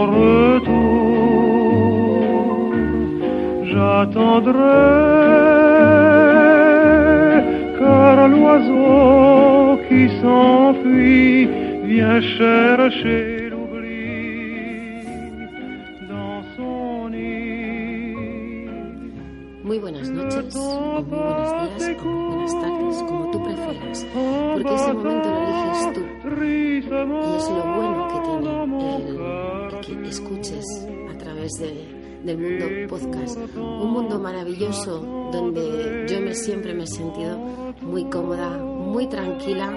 ton retour, j'attendrai, car l'oiseau qui s'enfuit vient chercher l'oubli dans son nid. Muy buenas noches, o muy buenos días, o muy buenas tardes, como tú prefieras, porque ese momento lo eliges tú. Y es lo bueno que tiene el que escuches a través del mundo podcast. Un mundo maravilloso donde yo siempre me he sentido muy cómoda, muy tranquila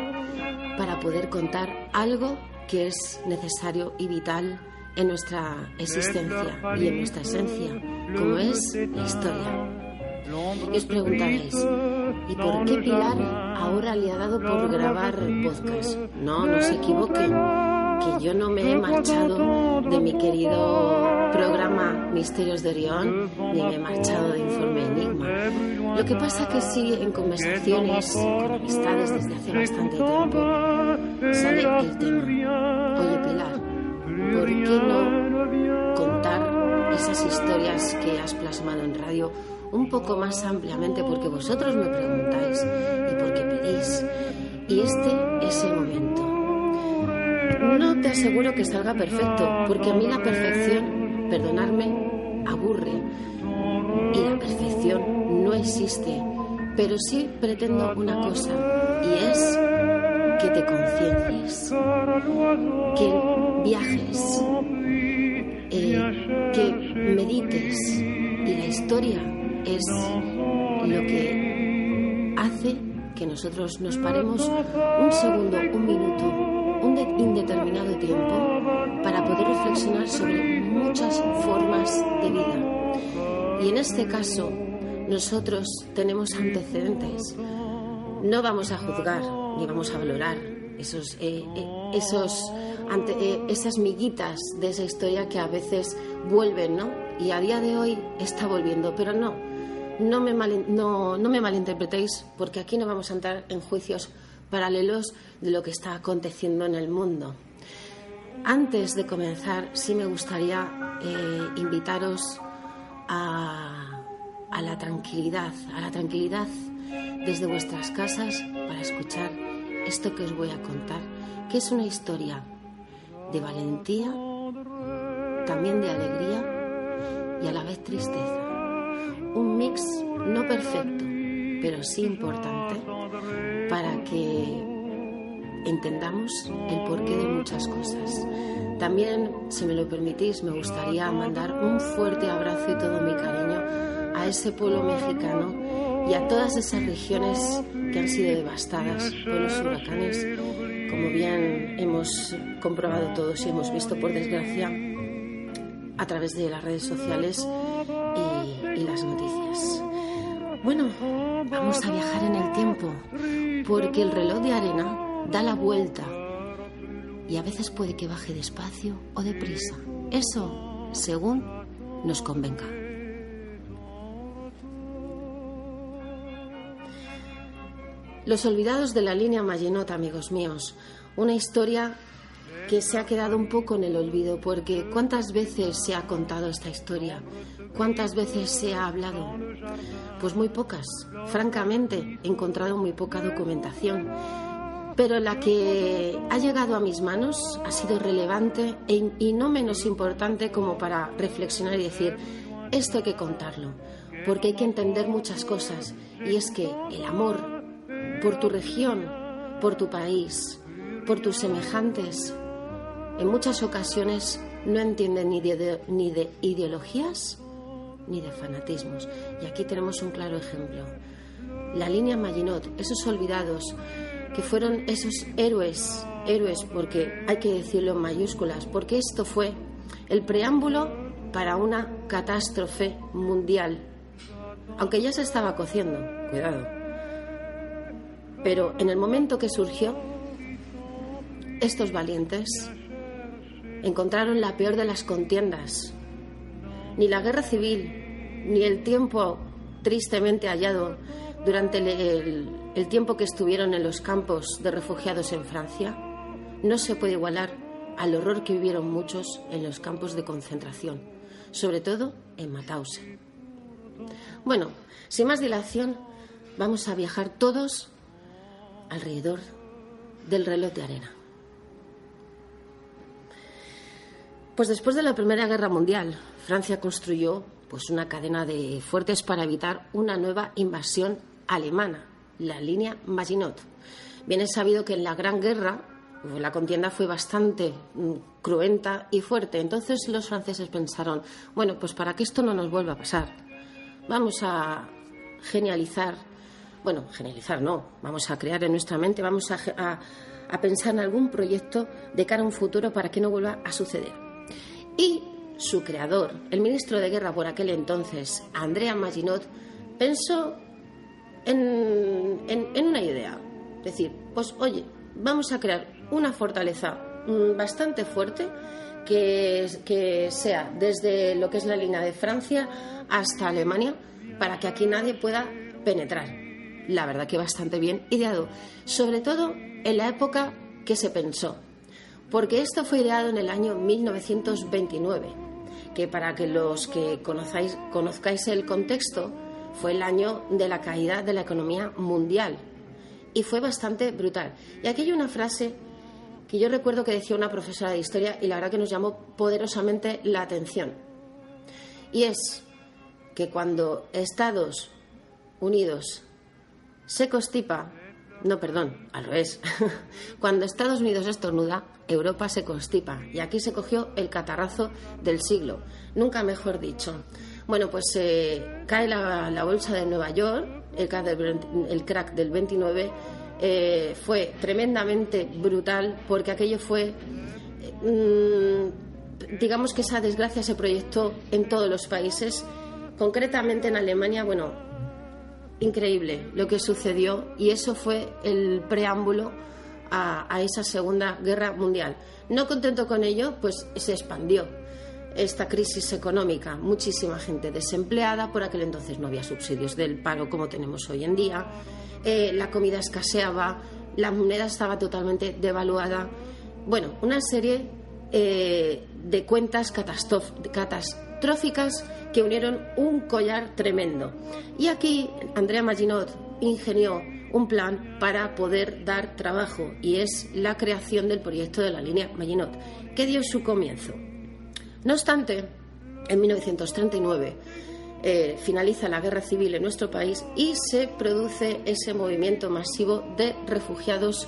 para poder contar algo que es necesario y vital en nuestra existencia y en nuestra esencia, como es la historia. Y os preguntaréis, ¿y por qué Pilar ahora le ha dado por grabar podcast? No se equivoquen, que yo no me he marchado de mi querido programa Misterios de Orión, ni me he marchado de Informe Enigma. Lo que pasa que sí, en conversaciones con amistades desde hace bastante tiempo, sale el tema. Oye Pilar, ¿por qué no contar esas historias que has plasmado en radio un poco más ampliamente? Porque vosotros me preguntáis y porque pedís. Y este es el momento. No te aseguro que salga perfecto, porque a mí la perfección, perdonadme, aburre. Y la perfección no existe. Pero sí pretendo una cosa, y es que te conciencies, que viajes, que medites. Y la historia es lo que hace que nosotros nos paremos un segundo, un minuto, un indeterminado tiempo para poder reflexionar sobre muchas formas de vida. Y en este caso, nosotros tenemos antecedentes. No vamos a juzgar ni vamos a valorar esas miguitas de esa historia que a veces vuelven, ¿no? Y a día de hoy está volviendo, pero no me malinterpretéis, porque aquí no vamos a entrar en juicios paralelos de lo que está aconteciendo en el mundo. Antes de comenzar, sí me gustaría invitaros a la tranquilidad desde vuestras casas para escuchar esto que os voy a contar, que es una historia de valentía, también de alegría y a la vez tristeza. Un mix no perfecto, pero sí importante para que entendamos el porqué de muchas cosas. También, si me lo permitís, me gustaría mandar un fuerte abrazo y todo mi cariño a ese pueblo mexicano y a todas esas regiones que han sido devastadas por los huracanes, como bien hemos comprobado todos y hemos visto, por desgracia, a través de las redes sociales y las noticias. Bueno, vamos a viajar en el tiempo, porque el reloj de arena da la vuelta y a veces puede que baje despacio o deprisa. Eso según nos convenga. Los olvidados de la línea Maginot, amigos míos. Una historia que se ha quedado un poco en el olvido, porque ¿cuántas veces se ha contado esta historia? ¿Cuántas veces se ha hablado? Pues muy pocas. Francamente, he encontrado muy poca documentación. Pero la que ha llegado a mis manos ha sido relevante y no menos importante como para reflexionar y decir, esto hay que contarlo, porque hay que entender muchas cosas. Y es que el amor por tu región, por tu país, por tus semejantes, en muchas ocasiones no entienden ni de ideologías ni de fanatismos. Y aquí tenemos un claro ejemplo. La línea Maginot, esos olvidados que fueron esos héroes porque hay que decirlo en mayúsculas, porque esto fue el preámbulo para una catástrofe mundial, aunque ya se estaba cociendo, cuidado. Pero en el momento que surgió, estos valientes encontraron la peor de las contiendas. Ni la guerra civil, ni el tiempo tristemente hallado durante el tiempo que estuvieron en los campos de refugiados en Francia, no se puede igualar al horror que vivieron muchos en los campos de concentración, sobre todo en Mauthausen. Bueno, sin más dilación, vamos a viajar todos alrededor del reloj de arena. Pues después de la Primera Guerra Mundial, Francia construyó pues una cadena de fuertes para evitar una nueva invasión alemana, la línea Maginot. Bien es sabido que en la Gran Guerra la contienda fue bastante cruenta y fuerte. Entonces los franceses pensaron, bueno, pues para que esto no nos vuelva a pasar, vamos a vamos a crear en nuestra mente, vamos a pensar en algún proyecto de cara a un futuro para que no vuelva a suceder. Y su creador, el ministro de Guerra por aquel entonces, André Maginot, pensó en una idea. Es decir, pues oye, vamos a crear una fortaleza bastante fuerte que sea desde lo que es la línea de Francia hasta Alemania, para que aquí nadie pueda penetrar. La verdad que bastante bien ideado, sobre todo en la época que se pensó, porque esto fue ideado en el año 1929, que para que los que conozcáis el contexto, fue el año de la caída de la economía mundial y fue bastante brutal. Y aquí hay una frase que yo recuerdo que decía una profesora de historia y la verdad que nos llamó poderosamente la atención, y es que cuando Estados Unidos se constipa, no, perdón, al revés, cuando Estados Unidos estornuda, Europa se constipa, y aquí se cogió el catarrazo del siglo, nunca mejor dicho. Bueno, pues cae la bolsa de Nueva York, el crack del 29, fue tremendamente brutal, porque aquello fue, digamos que esa desgracia se proyectó en todos los países, concretamente en Alemania. Bueno, increíble lo que sucedió, y eso fue el preámbulo a esa Segunda Guerra Mundial. No contento con ello, pues se expandió esta crisis económica, muchísima gente desempleada, por aquel entonces no había subsidios del paro como tenemos hoy en día, la comida escaseaba, la moneda estaba totalmente devaluada. Bueno, una serie de cuentas catastróficas que unieron un collar tremendo. Y aquí André Maginot ingenió un plan para poder dar trabajo, y es la creación del proyecto de la línea Maginot, que dio su comienzo. No obstante, en 1939 finaliza la guerra civil en nuestro país y se produce ese movimiento masivo de refugiados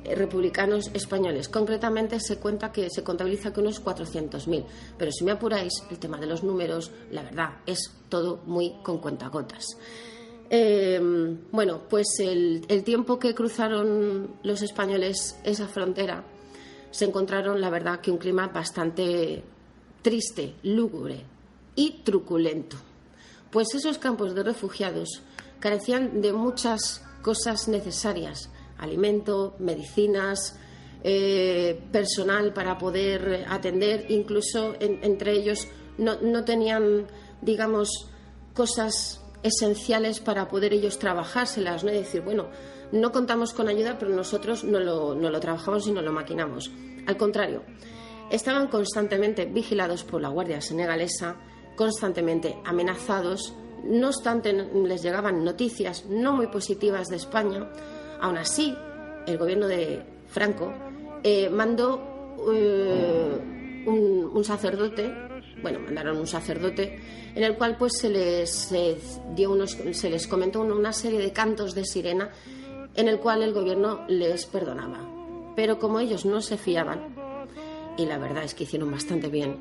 republicanos españoles. Concretamente se contabiliza que unos 400.000, pero si me apuráis, el tema de los números, la verdad, es todo muy con cuentagotas. Bueno, pues el tiempo que cruzaron los españoles esa frontera, se encontraron, la verdad, que un clima bastante triste, lúgubre y truculento. Pues esos campos de refugiados carecían de muchas cosas necesarias: alimento, medicinas, personal para poder atender, incluso entre ellos no tenían, digamos, cosas esenciales para poder ellos trabajárselas, ¿no? Es decir, bueno, no contamos con ayuda, pero nosotros no lo trabajamos y no lo maquinamos. Al contrario, estaban constantemente vigilados por la Guardia Senegalesa, constantemente amenazados. No obstante, les llegaban noticias no muy positivas de España. Aún así, el gobierno de Franco mandó un sacerdote. Bueno, mandaron un sacerdote en el cual pues se les comentó una serie de cantos de sirena en el cual el gobierno les perdonaba. Pero como ellos no se fiaban, y la verdad es que hicieron bastante bien,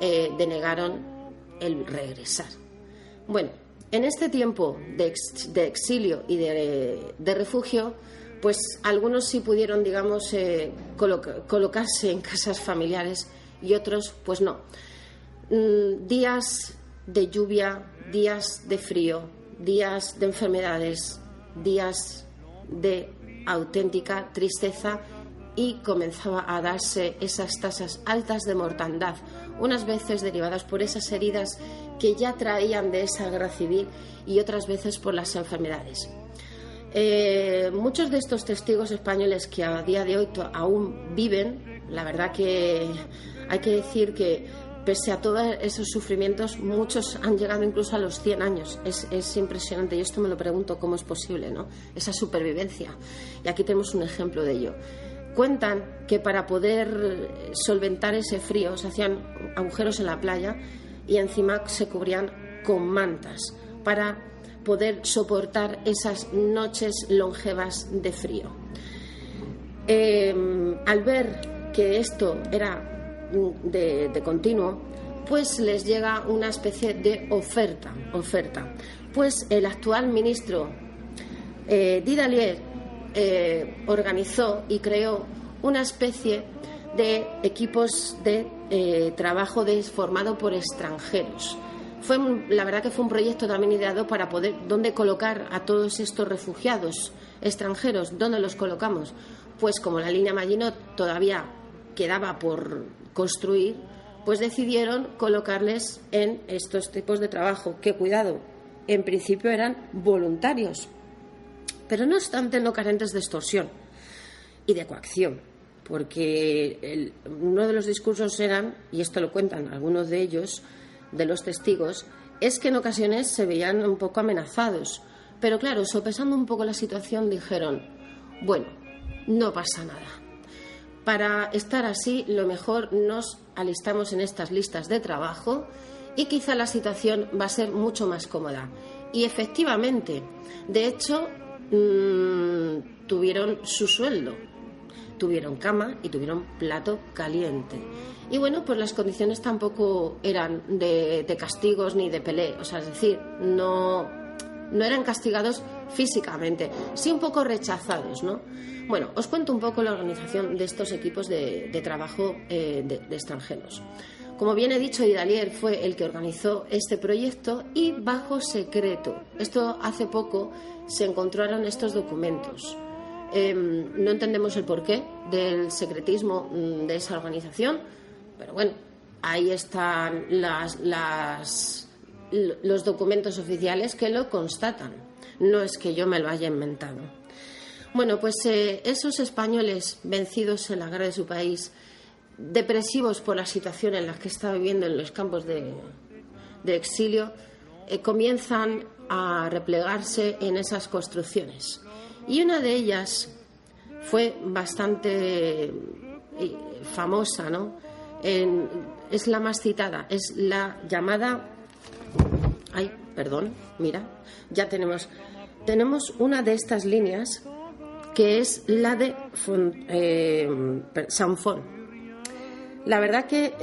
denegaron el regresar. Bueno, en este tiempo de exilio y de refugio, pues algunos sí pudieron, digamos, colocarse en casas familiares y otros pues no. Días de lluvia, días de frío, días de enfermedades, días de auténtica tristeza, y comenzaba a darse esas tasas altas de mortandad, unas veces derivadas por esas heridas que ya traían de esa guerra civil y otras veces por las enfermedades. Muchos de estos testigos españoles que a día de hoy aún viven la verdad que hay que decir que pese a todos esos sufrimientos, muchos han llegado incluso a los 100 años. Es impresionante. Yo esto me lo pregunto cómo es posible, ¿no? Esa supervivencia. Y aquí tenemos un ejemplo de ello. Cuentan que para poder solventar ese frío se hacían agujeros en la playa y encima se cubrían con mantas para poder soportar esas noches longevas de frío. Al ver que esto era de continuo, pues les llega una especie de oferta. Pues el actual ministro Didalier organizó y creó una especie de equipos de trabajo formado por extranjeros. La verdad que fue un proyecto también ideado para poder dónde colocar a todos estos refugiados extranjeros. ¿Dónde los colocamos? Pues como la línea Maginot todavía quedaba por construir, pues decidieron colocarles en estos tipos de trabajo, que cuidado, en principio eran voluntarios, pero no obstante no carentes de extorsión y de coacción, porque uno de los discursos eran, y esto lo cuentan algunos de ellos, de los testigos, es que en ocasiones se veían un poco amenazados, pero claro, sopesando un poco la situación dijeron, bueno, no pasa nada. Para estar así, lo mejor nos alistamos en estas listas de trabajo y quizá la situación va a ser mucho más cómoda. Y efectivamente, de hecho, tuvieron su sueldo, tuvieron cama y tuvieron plato caliente. Y bueno, pues las condiciones tampoco eran de castigos ni de pelea, o sea, es decir, no eran castigados físicamente, sí un poco rechazados, ¿no? Bueno, os cuento un poco la organización de estos equipos de trabajo de extranjeros. Como bien he dicho, Didalier fue el que organizó este proyecto y bajo secreto. Esto hace poco se encontraron estos documentos. No entendemos el porqué del secretismo de esa organización, pero bueno, ahí están los documentos oficiales que lo constatan. No es que yo me lo haya inventado. Bueno, pues esos españoles vencidos en la guerra de su país, depresivos por la situación en la que está viviendo en los campos de exilio, comienzan a replegarse en esas construcciones. Y una de ellas fue bastante famosa, ¿no? Es la más citada, es la llamada... Ay, perdón, mira, ya tenemos una de estas líneas que es la de Saint-Fond. La verdad que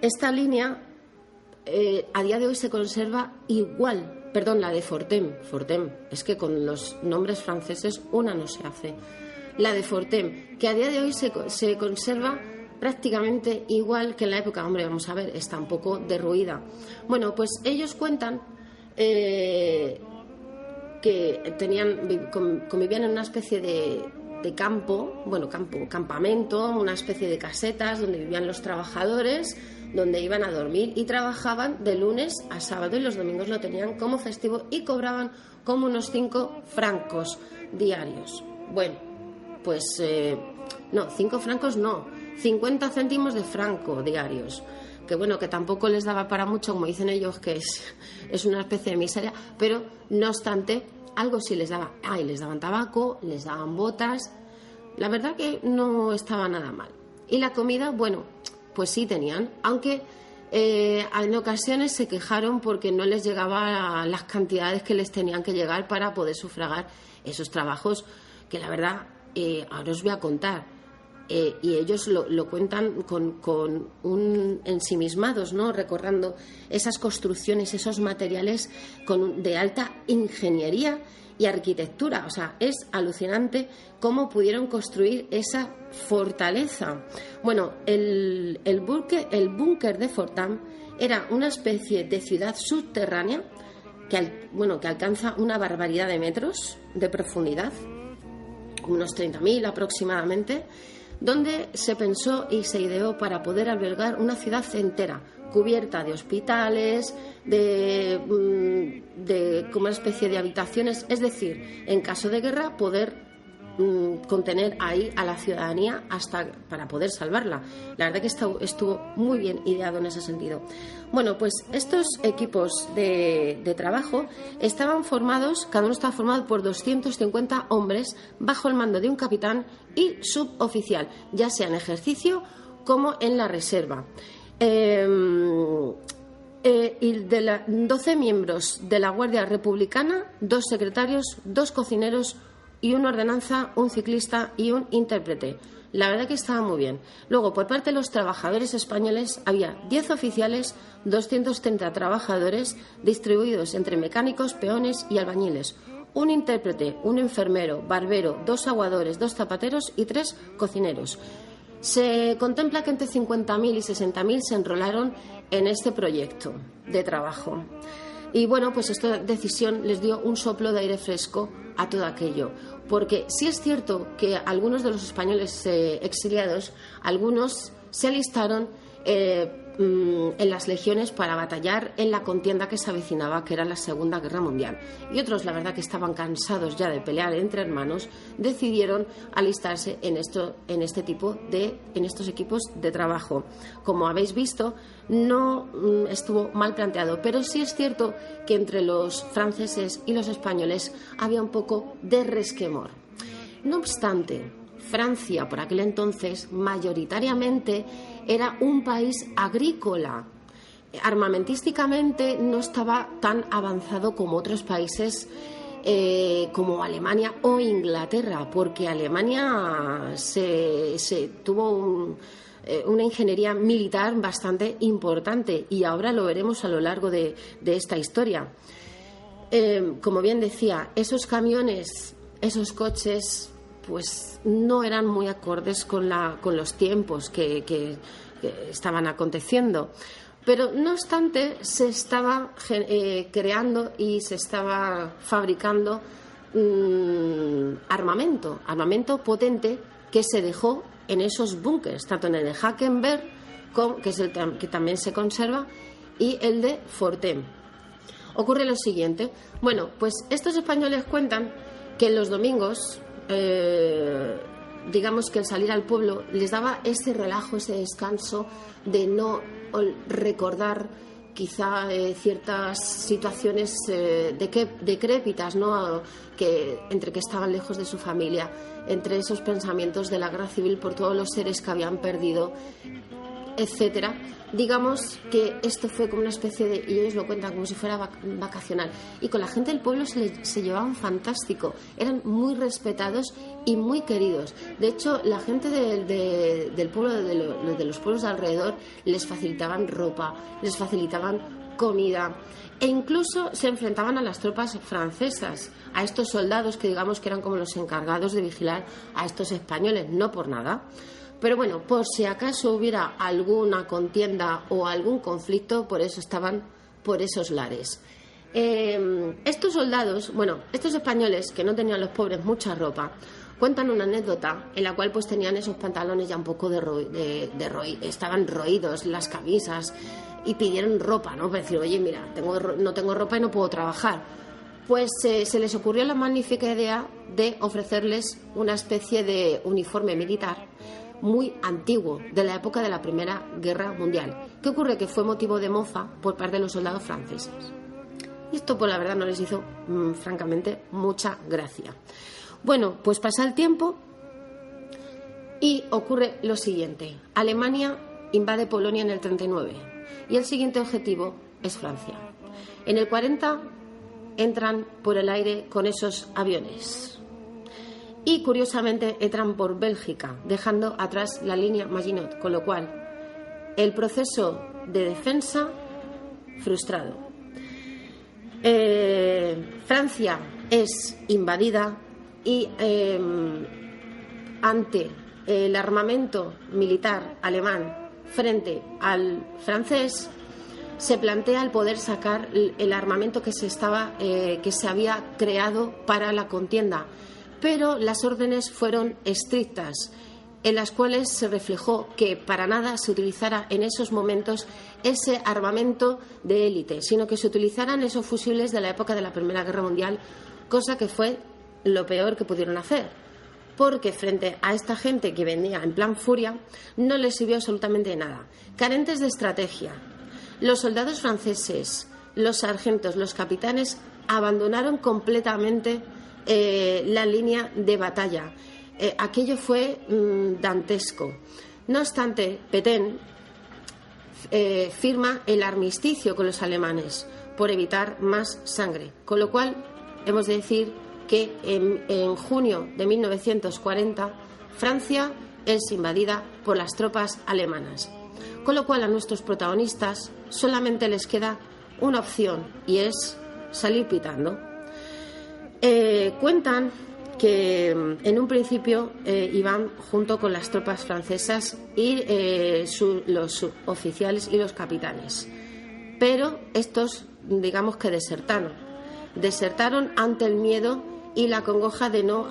esta línea a día de hoy se conserva igual, perdón, la de Fortem, es que con los nombres franceses una no se hace. La de Fortem, que a día de hoy se conserva prácticamente igual que en la época. Hombre, vamos a ver, está un poco derruida. Bueno, pues ellos cuentan que convivían en una especie de campamento, una especie de casetas donde vivían los trabajadores, donde iban a dormir y trabajaban de lunes a sábado y los domingos lo tenían como festivo y cobraban como unos 5 francos diarios. Bueno, pues no, 5 francos no, 50 céntimos de franco diarios, que bueno, que tampoco les daba para mucho, como dicen ellos, que es una especie de miseria, pero no obstante, algo sí les daba. Y les daban tabaco, les daban botas, la verdad que no estaba nada mal. Y la comida, bueno, pues sí tenían, aunque en ocasiones se quejaron porque no les llegaban las cantidades que les tenían que llegar para poder sufragar esos trabajos, que la verdad, ahora os voy a contar. Y ellos lo cuentan con un ensimismados, ¿no? Recordando esas construcciones, esos materiales de alta ingeniería y arquitectura. O sea, es alucinante cómo pudieron construir esa fortaleza. Bueno, el búnker de Fortem era una especie de ciudad subterránea que alcanza una barbaridad de metros de profundidad, unos 30.000 aproximadamente, donde se pensó y se ideó para poder albergar una ciudad entera, cubierta de hospitales, como una especie de habitaciones, es decir, en caso de guerra poder contener ahí a la ciudadanía hasta para poder salvarla. La verdad que estuvo muy bien ideado en ese sentido. Bueno, pues estos equipos de trabajo estaban formados, cada uno estaba formado por 250 hombres bajo el mando de un capitán y suboficial, ya sea en ejercicio como en la reserva. Y de 12 miembros de la Guardia Republicana, 2 secretarios, 2 cocineros y una ordenanza, un ciclista y un intérprete. La verdad que estaba muy bien. Luego, por parte de los trabajadores españoles, había 10 oficiales, 230 trabajadores distribuidos entre mecánicos, peones y albañiles. Un intérprete, un enfermero, barbero, 2 aguadores, 2 zapateros y 3 cocineros. Se contempla que entre 50.000 y 60.000 se enrolaron en este proyecto de trabajo. Y bueno, pues esta decisión les dio un soplo de aire fresco a todo aquello. Porque sí es cierto que algunos de los españoles exiliados, algunos se alistaron en las legiones para batallar en la contienda que se avecinaba, que era la Segunda Guerra Mundial. Y otros, la verdad, que estaban cansados ya de pelear entre hermanos, decidieron alistarse en estos equipos de trabajo. Como habéis visto, no estuvo mal planteado, pero sí es cierto que entre los franceses y los españoles había un poco de resquemor. No obstante, Francia, por aquel entonces, mayoritariamente era un país agrícola. Armamentísticamente no estaba tan avanzado como otros países como Alemania o Inglaterra, porque Alemania tuvo una ingeniería militar bastante importante, y ahora lo veremos a lo largo de esta historia. Como bien decía, esos camiones, esos coches, pues no eran muy acordes con los tiempos que estaban aconteciendo. Pero no obstante, se estaba creando y se estaba fabricando armamento potente que se dejó en esos búnkers, tanto en el de Hackenberg, que es el que también se conserva, y el de Fortem. Ocurre lo siguiente. Bueno, pues estos españoles cuentan que los domingos, digamos que el salir al pueblo les daba ese relajo, ese descanso de no recordar quizá ciertas situaciones decrépitas, ¿no? Entre que estaban lejos de su familia, entre esos pensamientos de la guerra civil por todos los seres que habían perdido, etcétera. Digamos que esto fue como una especie de, y ellos lo cuentan como si fuera vacacional, y con la gente del pueblo se llevaban fantástico, eran muy respetados y muy queridos. De hecho, la gente del pueblo, de los pueblos de alrededor, les facilitaban ropa, les facilitaban comida, e incluso se enfrentaban a las tropas francesas, a estos soldados que digamos que eran como los encargados de vigilar a estos españoles, no por nada. Pero bueno, por si acaso hubiera alguna contienda o algún conflicto, por eso estaban por esos lares. Estos soldados, estos españoles que no tenían los pobres mucha ropa, cuentan una anécdota en la cual pues tenían esos pantalones ya un poco estaban roídos las camisas, y pidieron ropa, ¿no? Para decir, oye, mira, no tengo ropa y no puedo trabajar. Pues se les ocurrió la magnífica idea de ofrecerles una especie de uniforme militar muy antiguo, de la época de la Primera Guerra Mundial. ¿Qué ocurre? Que fue motivo de mofa por parte de los soldados franceses. Y esto, pues la verdad, no les hizo, francamente, mucha gracia. Bueno, pues pasa el tiempo y ocurre lo siguiente. Alemania invade Polonia en el 39 y el siguiente objetivo es Francia. En el 40 entran por el aire con esos aviones. Y curiosamente entran por Bélgica, dejando atrás la línea Maginot, con lo cual el proceso de defensa frustrado. Francia es invadida y ante el armamento militar alemán frente al francés, se plantea el poder sacar el armamento que se había creado para la contienda. Pero las órdenes fueron estrictas, en las cuales se reflejó que para nada se utilizara en esos momentos ese armamento de élite, sino que se utilizaran esos fusiles de la época de la Primera Guerra Mundial, cosa que fue lo peor que pudieron hacer. porque frente a esta gente que venía en plan furia, no les sirvió absolutamente de nada. Carentes de estrategia, los soldados franceses, los sargentos, los capitanes abandonaron completamente la línea de batalla. Aquello fue dantesco. No obstante, Pétain firma el armisticio con los alemanes por evitar más sangre, con lo cual hemos de decir que en junio de 1940 Francia es invadida por las tropas alemanas, con lo cual a nuestros protagonistas solamente les queda una opción y es salir pitando. Cuentan que en un principio iban junto con las tropas francesas y los oficiales y los capitanes, pero estos, digamos que desertaron ante el miedo y la congoja de no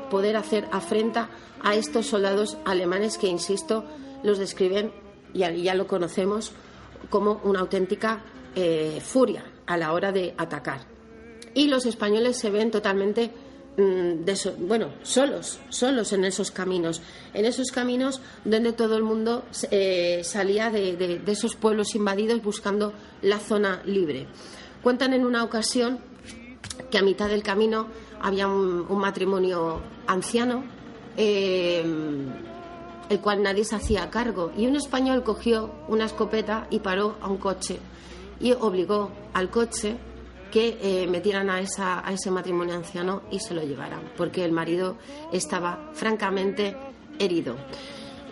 poder hacer afrenta a estos soldados alemanes que, insisto, los describen, ya lo conocemos, como una auténtica furia a la hora de atacar. Y los españoles se ven totalmente solos en esos caminos donde todo el mundo salía de esos pueblos invadidos buscando la zona libre. Cuentan en una ocasión que a mitad del camino había un matrimonio anciano, el cual nadie se hacía cargo, y un español cogió una escopeta y paró a un coche y obligó al coche que metieran a ese matrimonio anciano y se lo llevaran, porque el marido estaba francamente herido.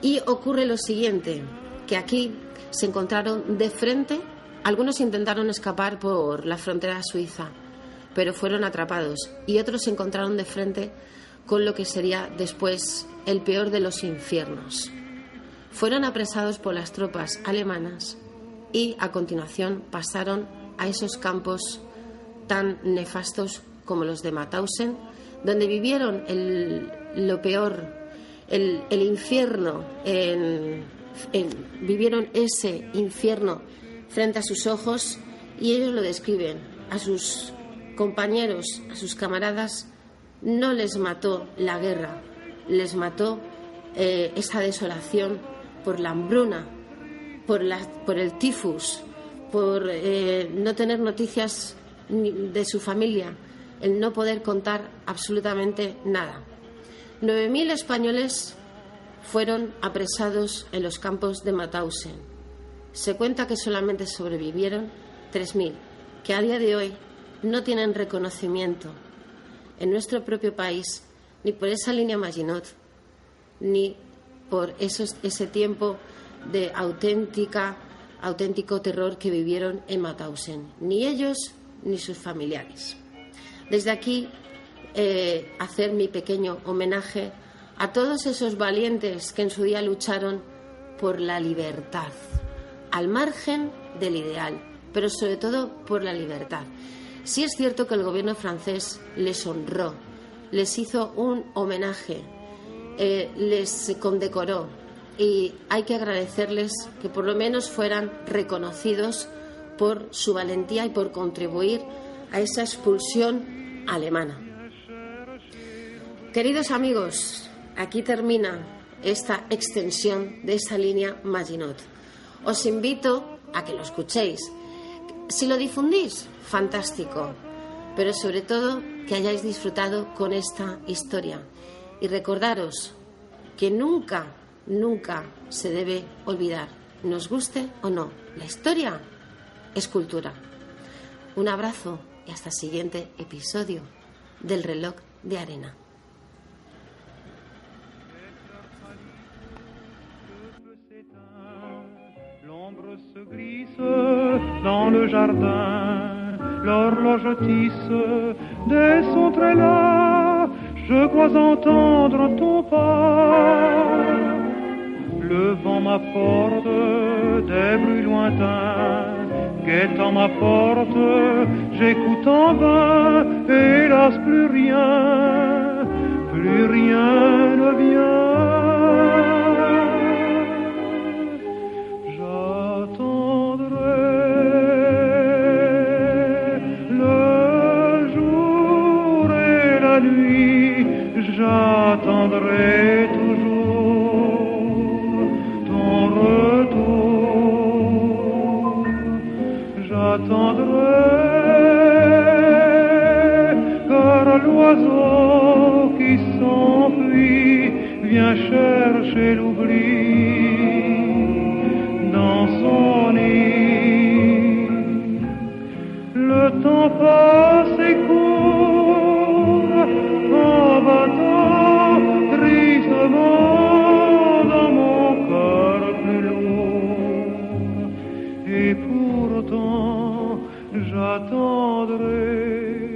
Y ocurre lo siguiente, que aquí se encontraron de frente, algunos intentaron escapar por la frontera suiza, pero fueron atrapados, y otros se encontraron de frente con lo que sería después el peor de los infiernos. Fueron apresados por las tropas alemanas y a continuación pasaron a esos campos tan nefastos como los de Mauthausen, donde vivieron lo peor, el infierno, vivieron ese infierno frente a sus ojos, y ellos lo describen. A sus compañeros, a sus camaradas, no les mató la guerra, les mató esa desolación por la hambruna, por el tifus, por no tener noticias de su familia, el no poder contar absolutamente nada. 9.000 españoles fueron apresados en los campos de Mauthausen. Se cuenta que solamente sobrevivieron 3.000, que a día de hoy no tienen reconocimiento en nuestro propio país, ni por esa línea Maginot, ni por ese tiempo de auténtico terror que vivieron en Mauthausen, ni ellos ni sus familiares. Desde aquí, hacer mi pequeño homenaje a todos esos valientes que en su día lucharon por la libertad, al margen del ideal, pero sobre todo por la libertad. Sí es cierto que el gobierno francés les honró, les hizo un homenaje, les condecoró, y hay que agradecerles que por lo menos fueran reconocidos por su valentía y por contribuir a esa expulsión alemana. Queridos amigos, aquí termina esta extensión de esa línea Maginot. Os invito a que lo escuchéis. Si lo difundís, fantástico, pero sobre todo que hayáis disfrutado con esta historia. Y recordaros que nunca se debe olvidar, nos guste o no, la historia es cultura. Un abrazo y hasta el siguiente episodio del Reloj de Arena. L'ombre se glisse dans le jardin, l'horloge tisse dès son trélas, je crois entendre ton pas. Le vent m'apporte des bruits lointains, guettant ma porte, j'écoute en vain, hélas plus rien ne vient. J'attendrai le jour et la nuit, j'attendrai j'attendrai, car l'oiseau qui s'enfuit vient chercher l'oubli dans son nid. Le temps passe et court en battant tristement dans mon cœur plus lourd, et pourtant j'attendrai.